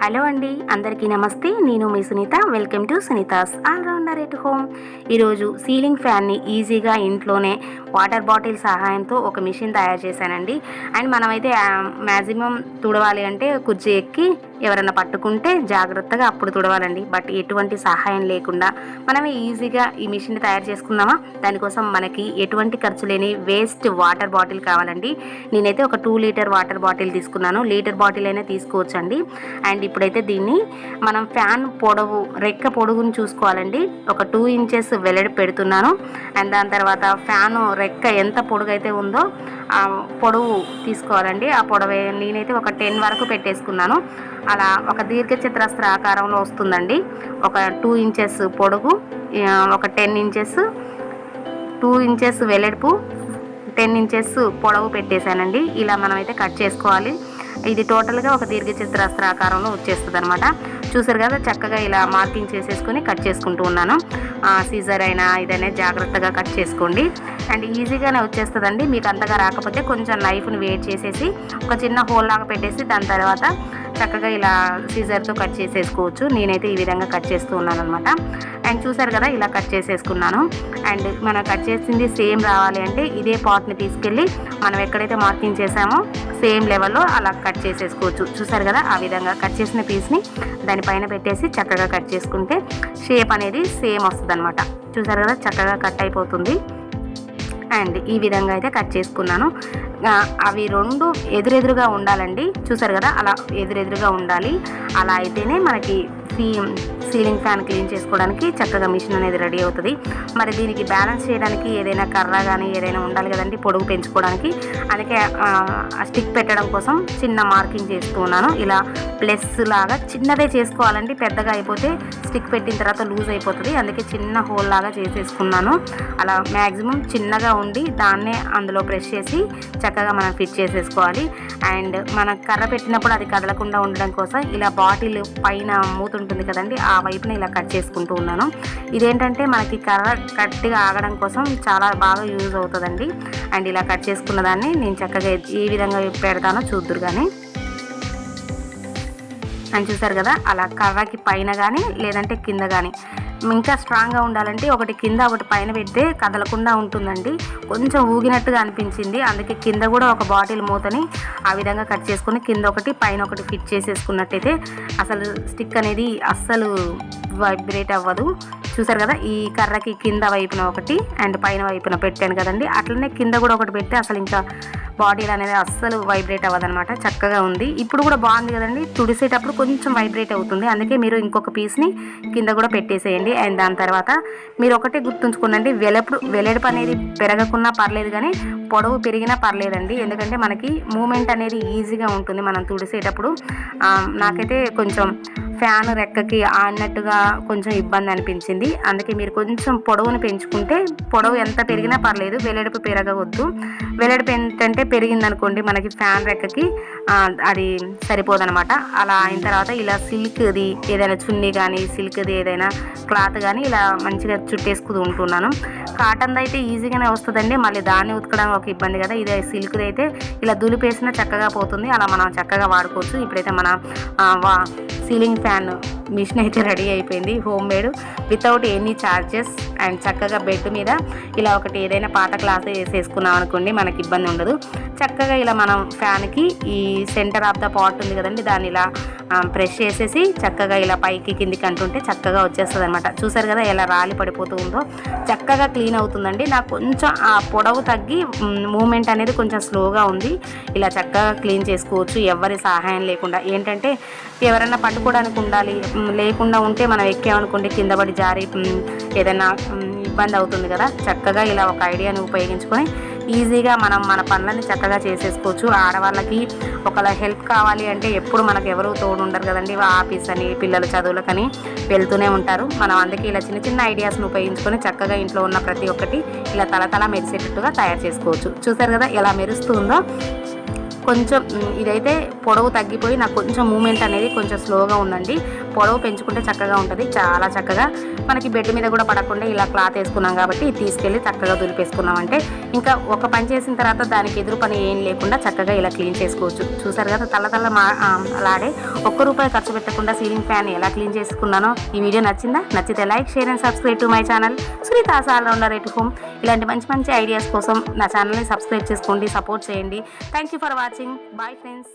Hello అండి, అందరికీ నమస్తే. నేను మీ Sunitha. Welcome to Sunitha's all rounder at home. ఈరోజు సీలింగ్ ఫ్యాన్ని ఈజీగా ఇంట్లోనే వాటర్ బాటిల్ సహాయంతో ఒక మిషన్ తయారు చేశానండి. అండ్ మనమైతే మ్యాక్సిమం తుడవాలి అంటే కుర్చీ ఎక్కి ఎవరైనా పట్టుకుంటే జాగ్రత్తగా అప్పుడు తుడవాలండి. బట్ ఎటువంటి సహాయం లేకుండా మనమే ఈజీగా ఈ మిషన్ని తయారు చేసుకుందామా? దానికోసం మనకి ఎటువంటి ఖర్చు లేని వేస్ట్ వాటర్ బాటిల్ కావాలండి. నేనైతే ఒక 2 లీటర్ వాటర్ బాటిల్ తీసుకున్నాను. లీటర్ బాటిల్ అయినా తీసుకోవచ్చండి. అండ్ ఇప్పుడైతే దీన్ని మనం ఫ్యాన్ పొడవు రెక్క పొడుగుని చూసుకోవాలండి. ఒక 2 ఇంచెస్ వెల్లడి పెడుతున్నాను. అండ్ దాని తర్వాత ఫ్యాను రెక్క ఎంత పొడుగు అయితే ఉందో ఆ పొడవు తీసుకోవాలండి. ఆ పొడవు నేనైతే ఒక 10 వరకు పెట్టేసుకున్నాను. అలా ఒక దీర్ఘచతురస్ర ఆకారంలో వస్తుందండి. ఒక 2 ఇంచెస్ పొడుగు, ఒక 10 ఇంచెస్, 2 ఇంచెస్ వెడల్పు, 10 ఇంచెస్ పొడవు పెట్టేశానండి. ఇలా మనమైతే కట్ చేసుకోవాలి. ఇది టోటల్గా ఒక దీర్ఘచతురస్ర ఆకారంలో వచ్చేస్తుంది అనమాట. చూసారు కదా, చక్కగా ఇలా మార్కింగ్ చేసేసుకొని కట్ చేసుకుంటూ ఉన్నాను. సీజర్ అయినా ఇదైనా జాగ్రత్తగా కట్ చేసుకోండి. అండ్ ఈజీగానే వచ్చేస్తుందండి. మీకు అంతగా రాకపోతే కొంచెం నైఫ్ని వేడి చేసేసి ఒక చిన్న హోల్ లాగా పెట్టేసి దాని తర్వాత చక్కగా ఇలా సీజర్తో కట్ చేసేసుకోవచ్చు. నేనైతే ఈ విధంగా కట్ చేస్తూ ఉన్నాను అనమాట. అండ్ చూసారు కదా, ఇలా కట్ చేసేసుకున్నాను. అండ్ మనం కట్ చేసింది సేమ్ రావాలి అంటే ఇదే పాట్ని తీసుకెళ్ళి మనం ఎక్కడైతే మార్కింగ్ చేసామో సేమ్ లెవెల్లో అలా కట్ చేసేసుకోవచ్చు. చూసారు కదా, ఆ విధంగా కట్ చేసిన పీస్ని దానిపైన పెట్టేసి చక్కగా కట్ చేసుకుంటే షేప్ అనేది సేమ్ వస్తుంది అనమాట. చూసారు కదా, చక్కగా కట్ అయిపోతుంది. అండ్ ఈ విధంగా అయితే కట్ చేసుకున్నాను. అవి 2 ఎదురెదురుగా ఉండాలండి. చూసారు కదా, అలా ఎదురెదురుగా ఉండాలి. అలా అయితేనే మనకి సీలింగ్ ఫ్యాన్ క్లీన్ చేసుకోవడానికి చక్కగా మిషన్ అనేది రెడీ అవుతుంది. మరి దీనికి బ్యాలెన్స్ చేయడానికి ఏదైనా కర్ర కానీ ఏదైనా ఉండాలి కదండి, పొడుగు పెంచుకోవడానికి. అందుకే స్టిక్ పెట్టడం కోసం చిన్న మార్కింగ్ చేస్తూ ఉన్నాను. ఇలా ప్లస్ లాగా చిన్నదే చేసుకోవాలండి. పెద్దగా అయిపోతే స్టిక్ పెట్టిన తర్వాత లూజ్ అయిపోతుంది. అందుకే చిన్న హోల్ లాగా చేసేసుకున్నాను. అలా మ్యాక్సిమం చిన్నగా ఉండి దాన్నే అందులో ప్రెస్ చేసి చక్కగా మనం ఫిట్ చేసేసుకోవాలి. అండ్ మనం కర్ర పెట్టినప్పుడు అది కదలకుండా ఉండడం కోసం ఇలా బాటిల్ పైన మూత ఉంటుంది కదండి, ఆ వైపున ఇలా కట్ చేసుకుంటూ ఉన్నాను. ఇదేంటంటే మనకి కర్ర గట్టిగా ఆగడం కోసం చాలా బాగా యూజ్ అవుతుందండి. అండ్ ఇలా కట్ చేసుకున్న దాన్ని నేను చక్కగా ఏ విధంగా పెడతానో చూద్దురు కానీ. అని చూసారు కదా, అలా కర్రకి పైన కానీ లేదంటే కింద కానీ. ఇంకా స్ట్రాంగ్గా ఉండాలంటే ఒకటి కింద ఒకటి పైన పెడితే కదలకుండా ఉంటుందండి. కొంచెం ఊగినట్టుగా అనిపించింది. అందుకే కింద కూడా ఒక బాటిల్ మూతని ఆ విధంగా కట్ చేసుకుని కింద ఒకటి పైన ఒకటి ఫిట్ చేసేసుకున్నట్టయితే అసలు స్టిక్ అనేది అస్సలు వైబ్రేట్ అవ్వదు. చూసారు కదా, ఈ కర్రకి కింద వైపున ఒకటి అండ్ పైన వైపున పెట్టాను కదండి, అట్లనే కింద కూడా ఒకటి పెడితే అసలు ఇంకా బాటిల్ అనేది అస్సలు వైబ్రేట్ అవ్వదనమాట. చక్కగా ఉంది. ఇప్పుడు కూడా బాగుంది కదండి. తుడిసేటప్పుడు కొంచెం వైబ్రేట్ అవుతుంది. అందుకే మీరు ఇంకొక పీస్ని కింద కూడా పెట్టేసేయండి. అండ్ దాని తర్వాత మీరు ఒకటే గుర్తుంచుకోండి, వెడల్పు అనేది పెరగకున్నా పర్లేదు కానీ పొడవు పెరిగినా పర్లేదండి. ఎందుకంటే మనకి మూమెంట్ అనేది ఈజీగా ఉంటుంది మనం తుడిసేటప్పుడు. నాకైతే కొంచెం ఫ్యాన్ రెక్కకి ఆడినట్టుగా కొంచెం ఇబ్బంది అనిపించింది. అందుకే మీరు కొంచెం పొడవుని పెంచుకుంటే, పొడవు ఎంత పెరిగినా పర్లేదు, వెడల్పు పెరగవద్దు. వెడల్పు ఏంటంటే పెరిగిందనుకోండి మనకి ఫ్యాన్ రెక్కకి అది సరిపోదనమాట. అలా అయిన తర్వాత ఇలా సిల్క్ది ఏదైనా చున్నీ కానీ సిల్క్ది ఏదైనా క్లాత్ కానీ ఇలా మంచిగా చుట్టేసుకుని ఉంటున్నాను. కాటన్ది అయితే ఈజీగానే వస్తుందండి. మళ్ళీ దాన్ని ఉతకడం ఒక ఇబ్బంది కదా. ఇదే సిల్క్ది అయితే ఇలా దులిపేసినా చక్కగా పోతుంది. అలా మనం చక్కగా వాడుకోవచ్చు. ఇప్పుడైతే మన సీలింగ్ ఫ్యాన్ మిషన్ అయితే రెడీ అయిపోయింది. Home made, without any charges. And చక్కగా బెడ్ మీద ఇలా ఒకటి ఏదైనా పాత క్లాత్ వేసేసుకున్నాం అనుకోండి, మనకి ఇబ్బంది ఉండదు. చక్కగా ఇలా మనం ఫ్యాన్కి ఈ సెంటర్ ఆఫ్ ద పాట్ ఉంది కదండి, దాన్ని ఇలా ప్రెస్ చేసేసి చక్కగా ఇలా పైకి కిందికి అంటుంటే చక్కగా వచ్చేస్తుంది అనమాట. చూసారు కదా ఎలా రాలి పడిపోతూ ఉందో. చక్కగా క్లీన్ అవుతుందండి. నాకు కొంచెం ఆ పొడవు తగ్గి మూమెంట్ అనేది కొంచెం స్లోగా ఉంది. ఇలా చక్కగా క్లీన్ చేసుకోవచ్చు ఎవరి సహాయం లేకుండా. ఏంటంటే ఎవరైనా పట్టుకోవడానికి ఉండాలి, లేకుండా ఉంటే మనం ఎక్కామనుకోండి కింద పడి జారి ఏదైనా ఇబ్బంది అవుతుంది కదా. చక్కగా ఇలా ఒక ఐడియాని ఉపయోగించుకొని ఈజీగా మనం మన పనులని చక్కగా చేసేసుకోవచ్చు. ఆడవాళ్ళకి ఒకళ్ళ హెల్ప్ కావాలి అంటే ఎప్పుడు మనకు ఎవరు తోడు ఉండరు కదండి. ఆఫీస్ అని పిల్లల చదువులకని వెళ్తూనే ఉంటారు. మనం అందుకే ఇలా చిన్న చిన్న ఐడియాస్ని ఉపయోగించుకొని చక్కగా ఇంట్లో ఉన్న ప్రతి ఒక్కటి ఇలా తల మెరిసేటట్టుగా తయారు చేసుకోవచ్చు. చూసారు కదా ఎలా మెరుస్తుందో. కొంచెం ఇదైతే పొడవు తగ్గిపోయి నాకు కొంచెం మూమెంట్ అనేది కొంచెం స్లోగా ఉందండి. పొడవు పెంచుకుంటే చక్కగా ఉంటుంది. చాలా చక్కగా మనకి బెడ్ మీద కూడా పడకుండా ఇలా క్లాత్ వేసుకున్నాం కాబట్టి తీసుకెళ్ళి చక్కగా దులిపేసుకున్నామంటే ఇంకా ఒక పని చేసిన తర్వాత దానికి ఎదురు పని ఏం లేకుండా చక్కగా ఇలా క్లీన్ చేసుకోవచ్చు. చూసారు కదా అలాడే ₹1 ఖర్చు పెట్టకుండా సీలింగ్ ఫ్యాన్ ఎలా క్లీన్ చేసుకున్నానో. ఈ వీడియో నచ్చిందా? నచ్చితే like, share and subscribe to my channel Sunitha's all rounder at home. ఇలాంటి మంచి మంచి ఐడియాస్ కోసం నా ఛానల్ని సబ్స్క్రైబ్ చేసుకోండి, సపోర్ట్ చేయండి. Thank you for watching. Bye friends.